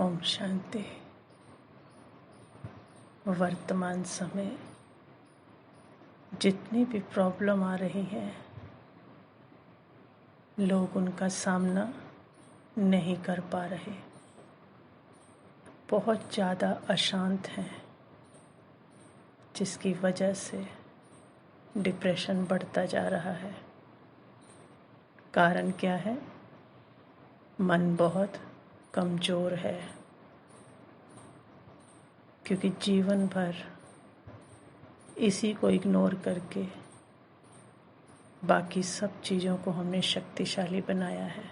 ओम शांति। वर्तमान समय जितनी भी प्रॉब्लम आ रही है, लोग उनका सामना नहीं कर पा रहे, बहुत ज़्यादा अशांत हैं, जिसकी वजह से डिप्रेशन बढ़ता जा रहा है। कारण क्या है? मन बहुत कमज़ोर है, क्योंकि जीवन भर इसी को इग्नोर करके बाकी सब चीज़ों को हमने शक्तिशाली बनाया है।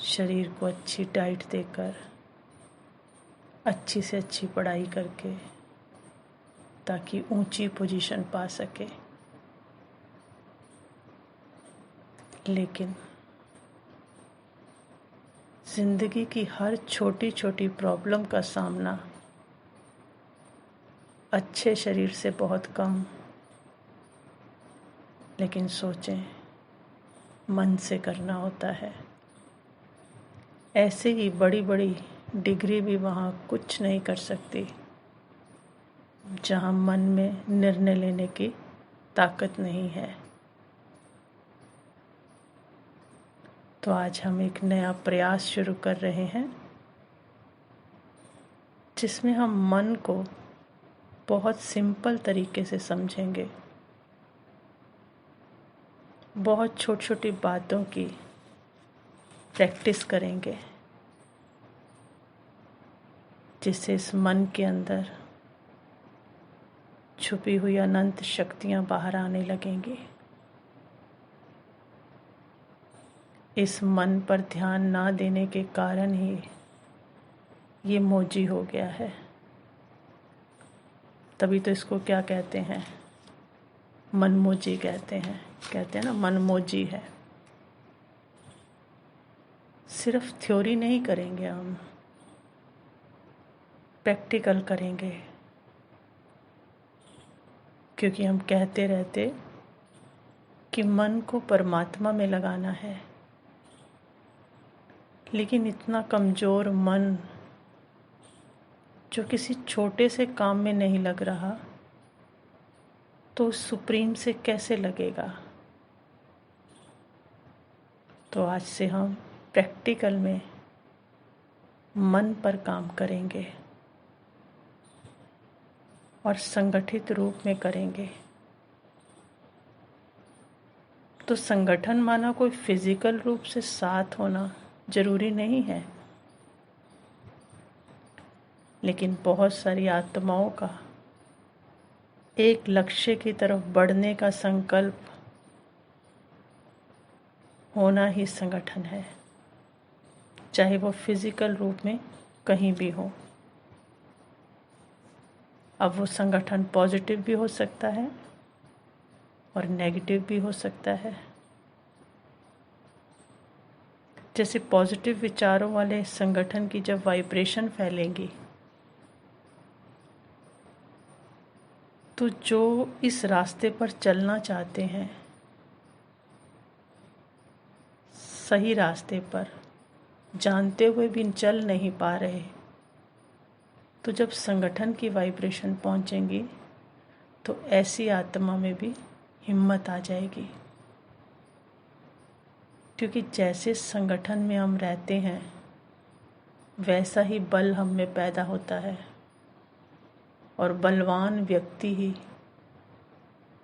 शरीर को अच्छी डाइट देकर, अच्छी से अच्छी पढ़ाई करके, ताकि ऊंची पोजीशन पा सके। लेकिन जिंदगी की हर छोटी छोटी प्रॉब्लम का सामना अच्छे शरीर से बहुत कम, लेकिन सोचें, मन से करना होता है। ऐसे ही बड़ी बड़ी डिग्री भी वहाँ कुछ नहीं कर सकती जहाँ मन में निर्णय लेने की ताकत नहीं है। तो आज हम एक नया प्रयास शुरू कर रहे हैं, जिसमें हम मन को बहुत सिंपल तरीके से समझेंगे। बहुत छोटी छोटी बातों की प्रैक्टिस करेंगे, जिससे इस मन के अंदर छुपी हुई अनंत शक्तियाँ बाहर आने लगेंगी। इस मन पर ध्यान ना देने के कारण ही ये मोजी हो गया है। तभी तो इसको क्या कहते हैं? मनमोजी कहते हैं ना, मनमोजी है। सिर्फ थ्योरी नहीं करेंगे, हम प्रैक्टिकल करेंगे, क्योंकि हम कहते रहते कि मन को परमात्मा में लगाना है। लेकिन इतना कमज़ोर मन जो किसी छोटे से काम में नहीं लग रहा, तो सुप्रीम से कैसे लगेगा? तो आज से हम प्रैक्टिकल में मन पर काम करेंगे और संगठित रूप में करेंगे। तो संगठन माना कोई फिजिकल रूप से साथ होना जरूरी नहीं है, लेकिन बहुत सारी आत्माओं का एक लक्ष्य की तरफ बढ़ने का संकल्प होना ही संगठन है, चाहे वो फिजिकल रूप में कहीं भी हो। अब वो संगठन पॉजिटिव भी हो सकता है और नेगेटिव भी हो सकता है। जैसे पॉजिटिव विचारों वाले संगठन की जब वाइब्रेशन फैलेंगी, तो जो इस रास्ते पर चलना चाहते हैं, सही रास्ते पर जानते हुए भी चल नहीं पा रहे, तो जब संगठन की वाइब्रेशन पहुंचेंगी, तो ऐसी आत्मा में भी हिम्मत आ जाएगी। क्योंकि जैसे संगठन में हम रहते हैं, वैसा ही बल हम में पैदा होता है, और बलवान व्यक्ति ही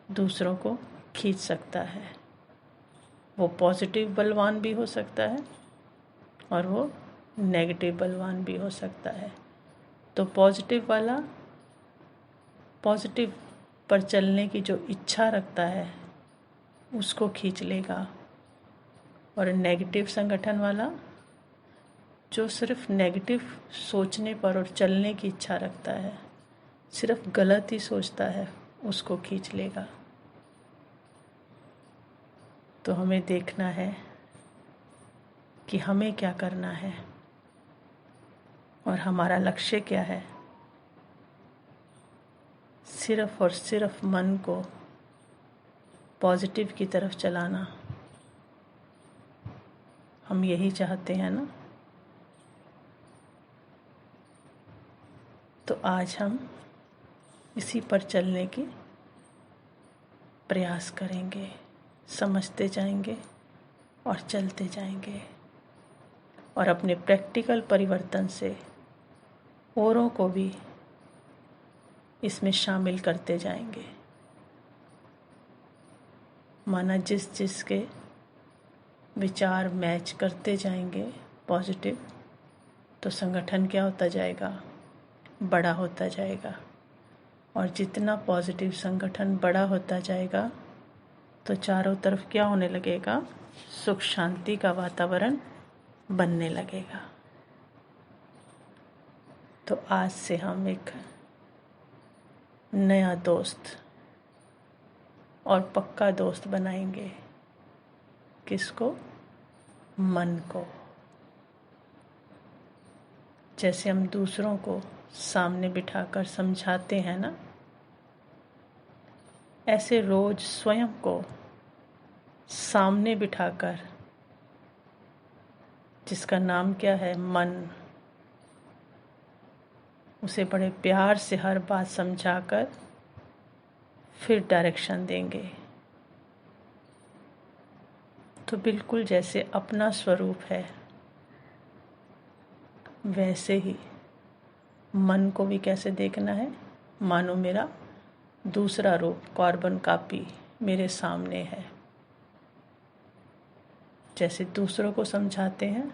दूसरों को खींच सकता है। वो पॉजिटिव बलवान भी हो सकता है और वो नेगेटिव बलवान भी हो सकता है। तो पॉजिटिव वाला पॉजिटिव पर चलने की जो इच्छा रखता है, उसको खींच लेगा, और नेगेटिव संगठन वाला जो सिर्फ नेगेटिव सोचने पर और चलने की इच्छा रखता है, सिर्फ गलत ही सोचता है, उसको खींच लेगा। तो हमें देखना है कि हमें क्या करना है और हमारा लक्ष्य क्या है। सिर्फ और सिर्फ मन को पॉजिटिव की तरफ चलाना, हम यही चाहते हैं ना। तो आज हम इसी पर चलने की प्रयास करेंगे, समझते जाएंगे और चलते जाएंगे, और अपने प्रैक्टिकल परिवर्तन से औरों को भी इसमें शामिल करते जाएंगे। माना जिस जिसके विचार मैच करते जाएंगे पॉजिटिव, तो संगठन क्या होता जाएगा, बड़ा होता जाएगा। और जितना पॉजिटिव संगठन बड़ा होता जाएगा तो चारों तरफ क्या होने लगेगा, सुख शांति का वातावरण बनने लगेगा। तो आज से हम एक नया दोस्त और पक्का दोस्त बनाएंगे। किसको? मन को। जैसे हम दूसरों को सामने बिठाकर समझाते हैं ना, ऐसे रोज स्वयं को सामने बिठाकर, जिसका नाम क्या है, मन, उसे बड़े प्यार से हर बात समझाकर फिर डायरेक्शन देंगे। तो बिल्कुल जैसे अपना स्वरूप है, वैसे ही मन को भी कैसे देखना है, मानो मेरा दूसरा रूप, कार्बन कॉपी मेरे सामने है। जैसे दूसरों को समझाते हैं,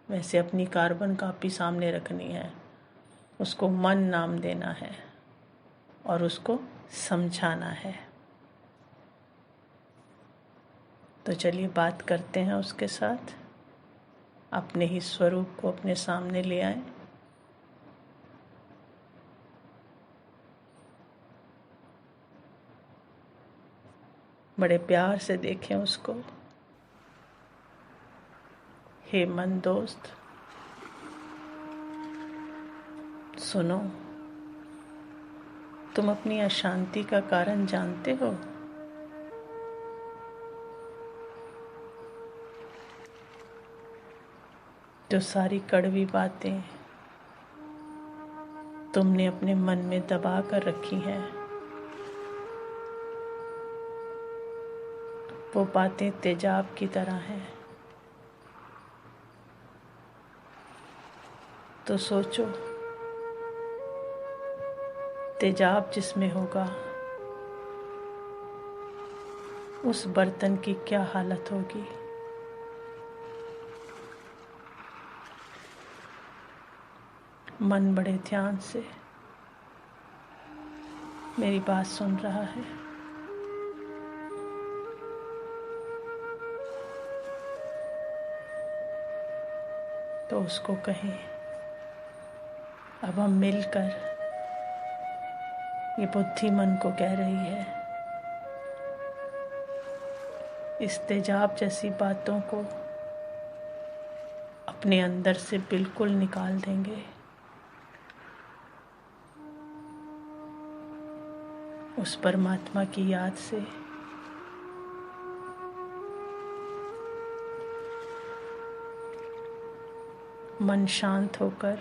वैसे अपनी कार्बन कॉपी सामने रखनी है, उसको मन नाम देना है और उसको समझाना है। तो चलिए बात करते हैं उसके साथ, अपने ही स्वरूप को अपने सामने ले आए। बड़े प्यार से देखें उसको। हे मन दोस्त, सुनो, तुम अपनी अशांति का कारण जानते हो? जो सारी कड़वी बातें तुमने अपने मन में दबा कर रखी हैं, वो बातें तेजाब की तरह हैं। तो सोचो, तेजाब जिसमें होगा, उस बर्तन की क्या हालत होगी। मन बड़े ध्यान से मेरी बात सुन रहा है। तो उसको कहें, अब हम मिलकर, ये बुद्धि मन को कह रही है, इस तेजाब जैसी बातों को अपने अंदर से बिल्कुल निकाल देंगे। उस परमात्मा की याद से मन शांत होकर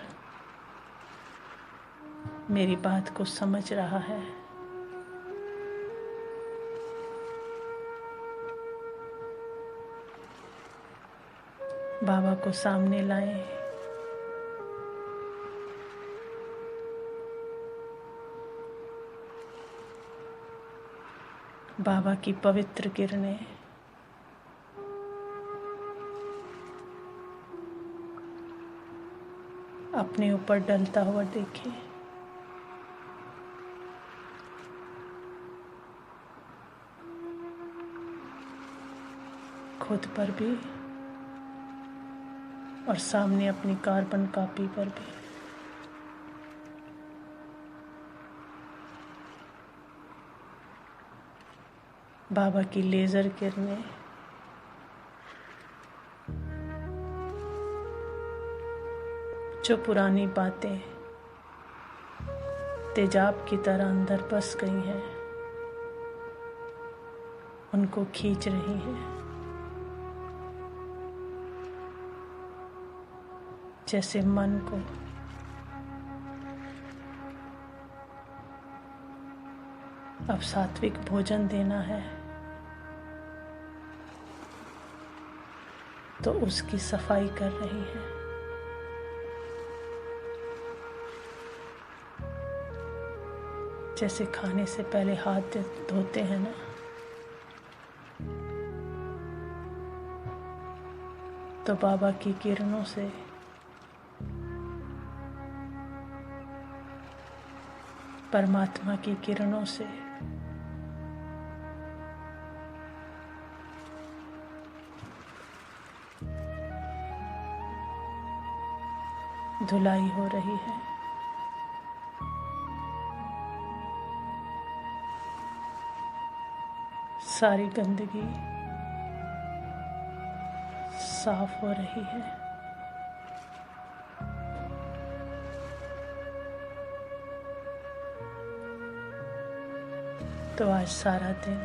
मेरी बात को समझ रहा है। बाबा को सामने लाएं। बाबा की पवित्र किरणें अपने ऊपर डलता हुआ देखें। खुद पर भी और सामने अपनी कार्बन कॉपी पर भी। बाबा की लेज़र किरणें जो पुरानी बातें तेजाब की तरह अंदर बस गई हैं, उनको खींच रही हैं। जैसे मन को अब सात्विक भोजन देना है तो उसकी सफाई कर रही है। जैसे खाने से पहले हाथ धोते हैं ना, तो बाबा की किरणों से परमात्मा की किरणों से धुलाई हो रही है। सारी गंदगी साफ हो रही है। तो आज सारा दिन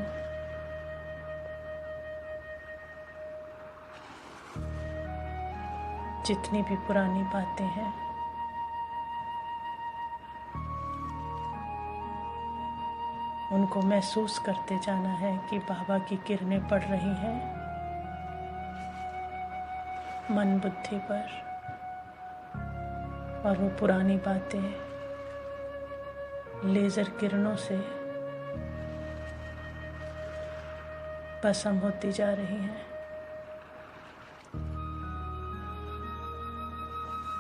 जितनी भी पुरानी बातें हैं उनको महसूस करते जाना है कि बाबा की किरणें पड़ रही हैं मन बुद्धि पर, और वो पुरानी बातें लेजर किरणों से भस्म होती जा रही हैं।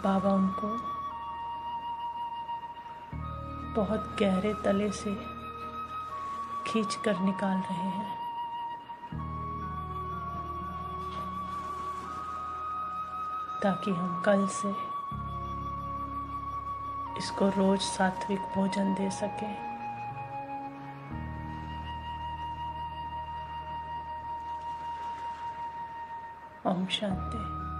बाबा उनको बहुत गहरे तले से खींच कर निकाल रहे हैं, ताकि हम कल से इसको रोज सात्विक भोजन दे सकें। ओम शांति।